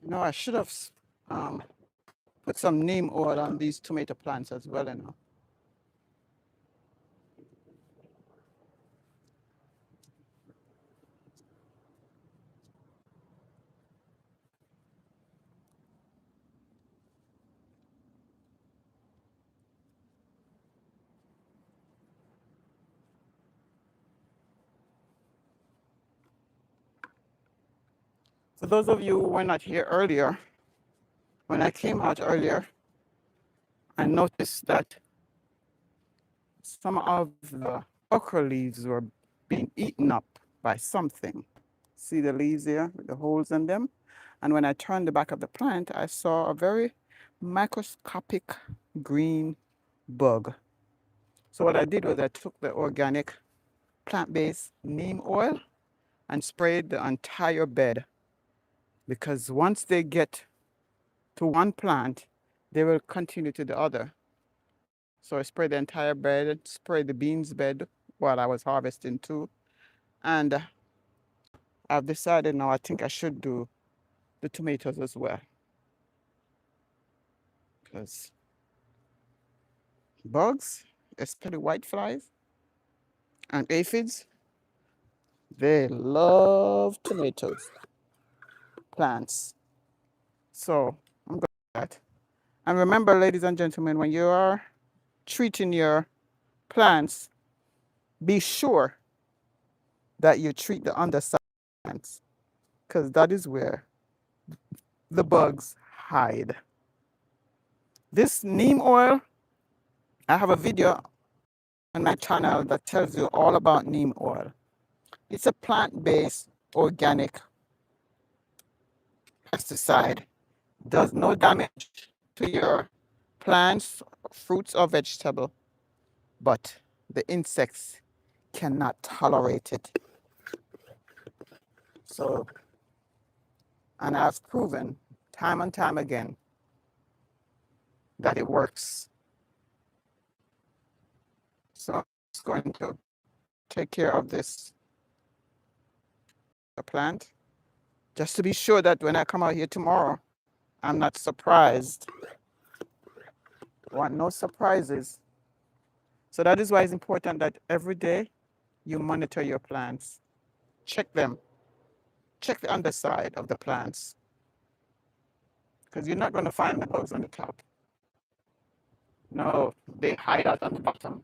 A: No, I should have um, put some neem oil on these tomato plants as well, you know. For those of you who were not here earlier, when I came out earlier, I noticed that some of the okra leaves were being eaten up by something. See the leaves there with the holes in them? And when I turned the back of the plant, I saw a very microscopic green bug. So what I did was I took the organic plant-based neem oil and sprayed the entire bed, because once they get to one plant, they will continue to the other. So I sprayed the entire bed, sprayed the beans bed while I was harvesting too. And I've decided now I think I should do the tomatoes as well. Because bugs, especially white flies and aphids, they love tomatoes plants. So I'm going to do that. And remember, ladies and gentlemen, when you are treating your plants, be sure that you treat the underside plants, because that is where the bugs hide. This neem oil, I have a video on my channel that tells you all about neem oil. It's a plant-based organic pesticide. Does no damage to your plants, fruits, or vegetable, but the insects cannot tolerate it. So, and I've proven time and time again that it works. So I'm just going to take care of this plant just to be sure that when I come out here tomorrow, I'm not surprised. I want no surprises. So that is why it's important that every day you monitor your plants. Check them. Check the underside of the plants, because you're not going to find the bugs on the top. No, they hide out on the bottom.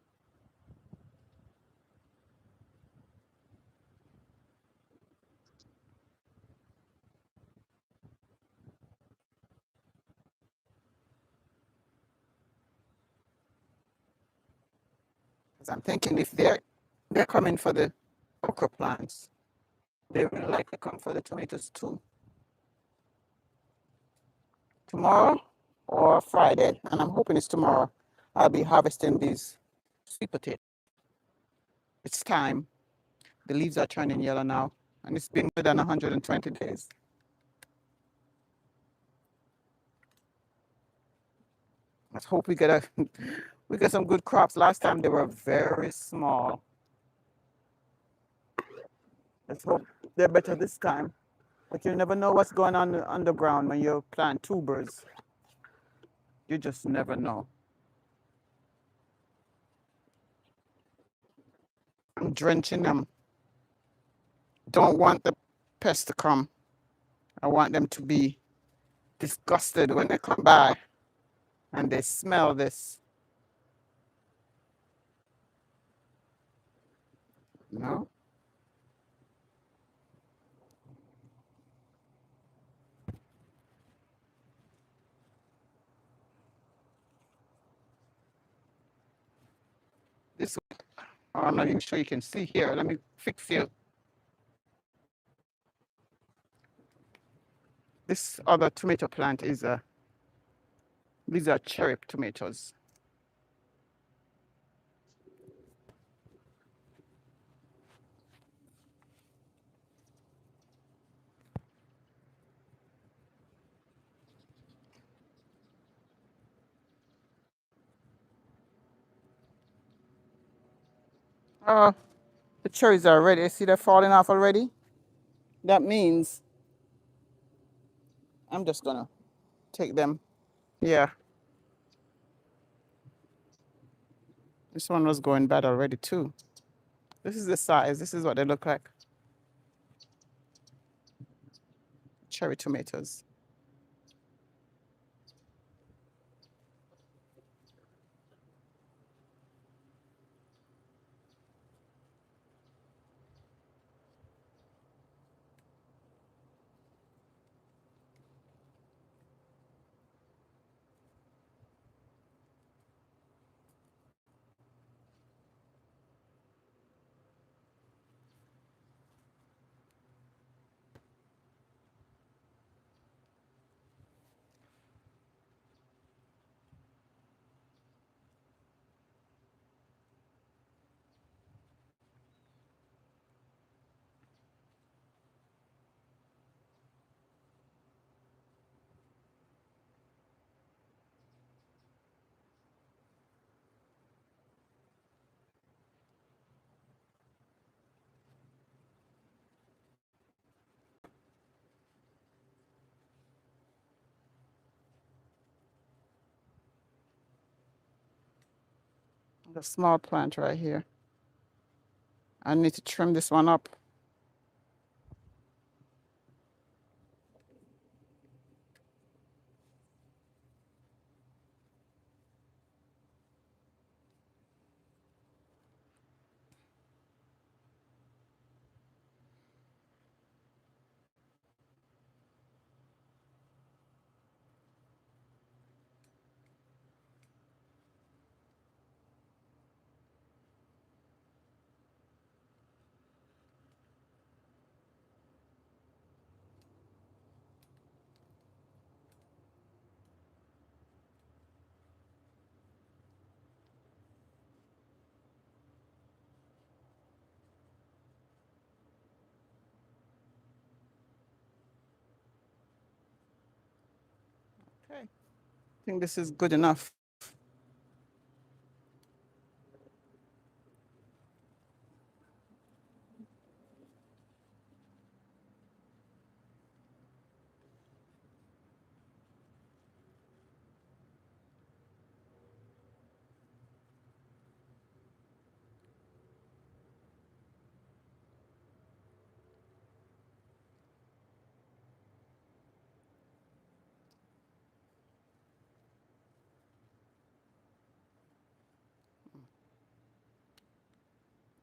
A: I'm thinking if they're coming for the okra plants, they will likely come for the tomatoes too. Tomorrow or Friday, and I'm hoping it's tomorrow, I'll be harvesting these sweet potatoes. It's time. The leaves are turning yellow now, and it's been more than 120 days. Let's hope we get we get some good crops. Last time they were very small. Let's hope they're better this time. But you never know what's going on underground when you plant tubers. You just never know. I'm drenching them. Don't want the pests to come. I want them to be disgusted when they come by and they smell this. No? This I'm not even sure you can see here. Let me fix you. This other tomato plant is these are cherry tomatoes. Uh, the cherries are ready. See they're falling off already? That means I'm just gonna take them. Yeah, this one was going bad already too. This is the size. This is what they look like. Cherry tomatoes. The small plant right here. I need to trim this one up. Okay. I think this is good enough.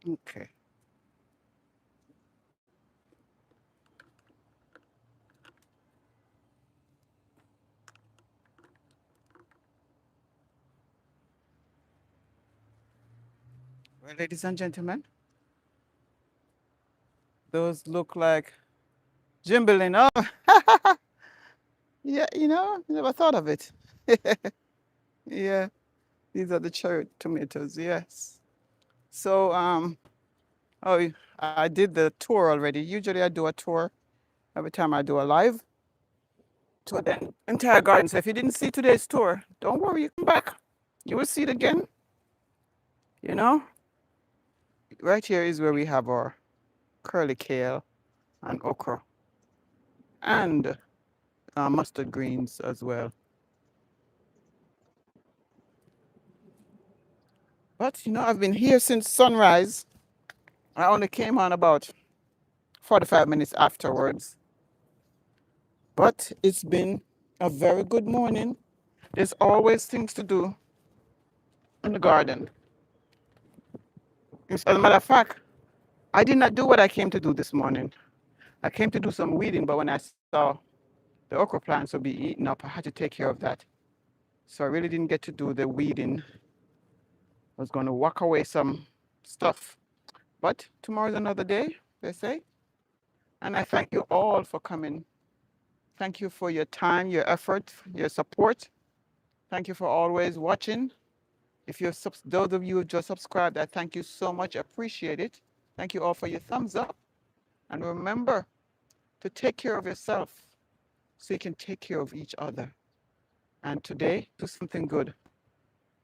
A: Okay. Well, ladies and gentlemen, those look like Jimberlin. Oh, yeah, never thought of it. Yeah, these are the cherry tomatoes. Yes. So, oh, I did the tour already. Usually I do a tour every time I do a live to the entire garden. So if you didn't see today's tour, don't worry, you come back. You will see it again. You know, right here is where we have our curly kale and okra and mustard greens as well. But I've been here since sunrise. I only came on about 45 minutes afterwards. But it's been a very good morning. There's always things to do in the garden. As a matter of fact, I did not do what I came to do this morning. I came to do some weeding, but when I saw the okra plants would be eaten up, I had to take care of that. So I really didn't get to do the weeding. I was going to walk away some stuff. But tomorrow's another day, they say. And I thank you all for coming. Thank you for your time, your effort, your support. Thank you for always watching. If you're those of you who just subscribed, I thank you so much. I appreciate it. Thank you all for your thumbs up. And remember to take care of yourself so you can take care of each other. And today, do something good.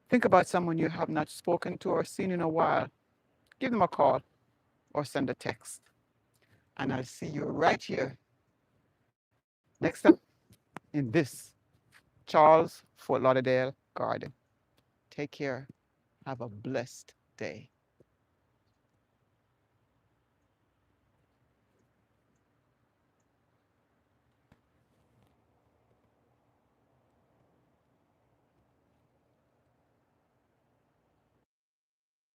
A: Think about someone you have not spoken to or seen in a while. Give them a call or send a text. And I'll see you right here next time in this Charles Fort Lauderdale garden. Take care. Have a blessed day.